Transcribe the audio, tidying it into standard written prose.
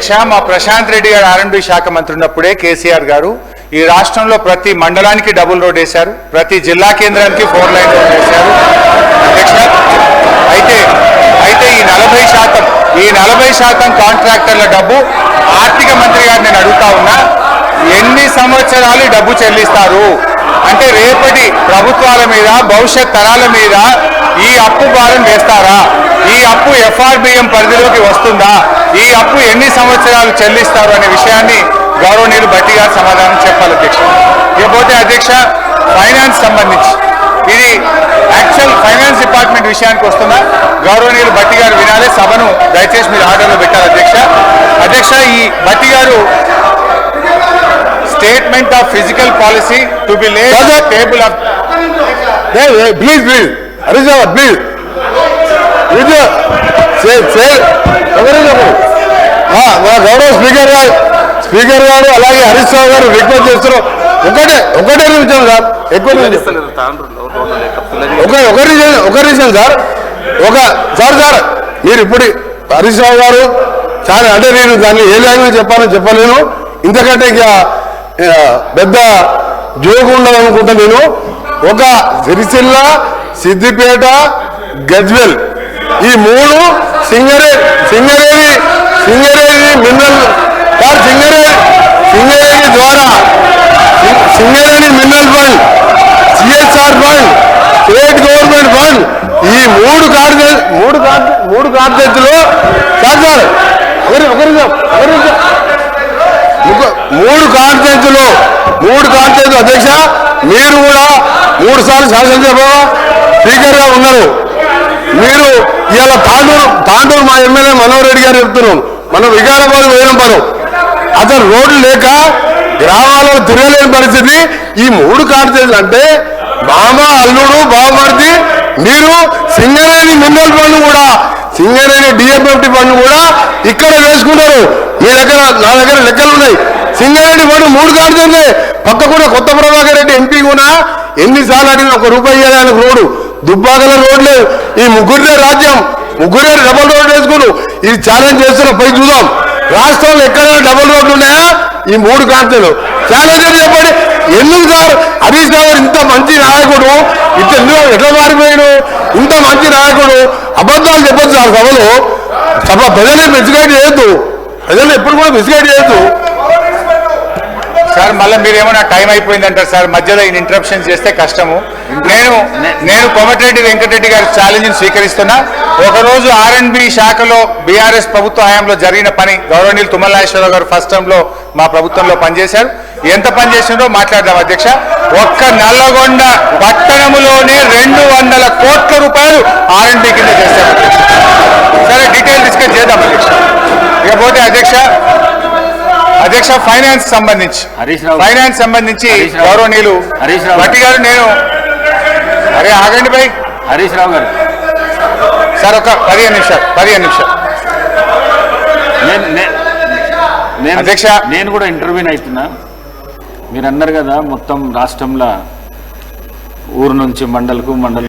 అధ్యక్ష, మా ప్రశాంత్ రెడ్డి గారు R&B శాఖ మంత్రి ఉన్నప్పుడే కేసీఆర్ గారు ఈ రాష్ట్రంలో ప్రతి మండలానికి డబుల్ రోడ్ వేశారు, ప్రతి జిల్లా కేంద్రానికి 4 లైన్ రోడ్ వేశారు అధ్యక్ష. అయితే ఈ 40% కాంట్రాక్టర్ల డబ్బు ఆర్థిక మంత్రి గారు నేను అడుగుతా ఉన్నా, ఎన్ని సంవత్సరాలు డబ్బు చెల్లిస్తారు? అంటే రేపటి ప్రభుత్వాల మీద, భవిష్యత్ తరాల మీద ఈ అప్పు భారం వేస్తారా? ఈ అప్పు FRBM పరిధిలోకి వస్తుందా? ఈ అప్పు ఎన్ని సంవత్సరాలు చెల్లిస్తారు అనే విషయాన్ని గౌరవనీయులు భట్టి గారు సమాధానం చెప్పాలి అధ్యక్ష. ఇకపోతే అధ్యక్ష, ఫైనాన్స్ సంబంధించి ఇది యాక్చువల్ ఫైనాన్స్ డిపార్ట్మెంట్ విషయానికి వస్తుందా? గౌరవనీయులు భట్టి గారు వినాలి, సభను దయచేసి మీరు ఆర్డర్లో పెట్టాలి అధ్యక్ష. ఈ భట్టి గారు statement of physical policy to be laid on the table off please Harish Rao please గౌరవ స్పీకర్ గారు అలాగే హరీష్ రావు గారు రిక్వెస్ట్ చేస్తున్నారు. ఒకటే నిమిషం సార్, ఎక్కువ ఒక నిమిషం సార్. సార్ మీరు ఇప్పుడు హరీష్ రావు గారు చాలా అంటే నేను దాన్ని ఏ లాంగ్వేజ్ చెప్పలేను, ఇంతకంటే ఇక పెద్ద జోగు ఉండదు అనుకుంటా. నేను ఒక సిరిసిల్ల, సిద్దిపేట, గజ్వెల్ ఈ 3 సింగరేణి మినరల్ సింగరేణి ద్వారా Singareni mineral fund, CSR fund, state government fund ఈ 3 కార్యదర్శులు సార్ మూడు కార్యదర్శులు అధ్యక్ష, మీరు కూడా 3 సార్లు శాసనసభ స్పీకర్ గా ఉన్నారు. మీరు ఇలా తాండూరు మా ఎమ్మెల్యే మనోహర్ రెడ్డి గారు చెప్తున్నాం, మనం వికారాబాద్ వేలంపరం అసలు రోడ్లు లేక గ్రామాల్లో తిరగలేని పరిస్థితి. ఈ 3 కార్యదర్శులు అంటే మామ, అల్లుడు, బావమర్ది. మీరు సింగరేణి మినరల్ ఫండ్ కూడా, సింగరేణి DFFT ఫండ్ కూడా ఇక్కడ వేసుకున్నారు. మీ దగ్గర, నా దగ్గర లెక్కలు ఉన్నాయి. సింగరేణి ఫండ్ 3 కార్యదర్శులే. పక్క కూడా కొత్త ప్రభాకర్ రెడ్డి ఎంపీ కూడా ఎన్నిసార్లు అడిగిన ₹1 ఇవ్వాలి ఆయనకు రోడ్డు. దుబ్బాకల రోడ్ లేదు. ఈ ముగ్గురే రాజ్యం, ముగ్గురే డబుల్ రోడ్ వేసుకున్నారు. ఇది ఛాలెంజ్ చేస్తున్నా, పోయి చూద్దాం రాష్ట్రంలో ఎక్కడైనా డబుల్ రోడ్లు ఉన్నాయా? ఈ 3 కార్తలు ఛాలెంజ్ చెప్పండి. ఎందుకు సార్ హరీష్ రావు గారు ఇంత మంచి నాయకుడు ఎట్లా మారిపోయాడు? ఇంత మంచి నాయకుడు అబద్ధాలు చెప్పొచ్చు సార్ సభ ప్రజల్ని మిస్గైడ్ చేయొద్దు, ప్రజల్ని ఎప్పుడు కూడా మిస్గైడ్ చేయొద్దు సార్. మళ్ళీ మీరు ఏమైనా టైం అయిపోయిందంటారు సార్, మధ్యలో ఈయన ఇంటరప్షన్ చేస్తే కష్టము. నేను కోమటిరెడ్డి వెంకటరెడ్డి గారి ఛాలెంజ్ని స్వీకరిస్తున్నా. ఒకరోజు R&B శాఖలో BRS ప్రభుత్వ హయాంలో జరిగిన పని, గౌరవనీయులు తుమ్మల నాగేశ్వరరావు గారు ఫస్ట్ టర్మ్ లో మా ప్రభుత్వంలో పనిచేశారు. ఎంత పనిచేసిందో మాట్లాడదాం అధ్యక్ష. ఒక్క నల్లగొండ పట్టణంలోనే 200 కోట్ల రూపాయలు R&B కింద చేశారు. సరే, డీటెయిల్ డిస్కస్ చేద్దాం అధ్యక్ష. ఇకపోతే అధ్యక్ష ఫైనాన్స్ సంబంధించి గౌరవనీయులు భట్టి గారు, నేను ఆగండి భాయ్ హరీష్ రావు గారు సార్, ఒక 15 నిమిషాలు అధ్యక్ష. నేను కూడా ఇంటర్వ్యూని అవుతున్నా. మీరు అన్నారు కదా మొత్తం రాష్ట్రంలో ఊరు నుంచి మండలం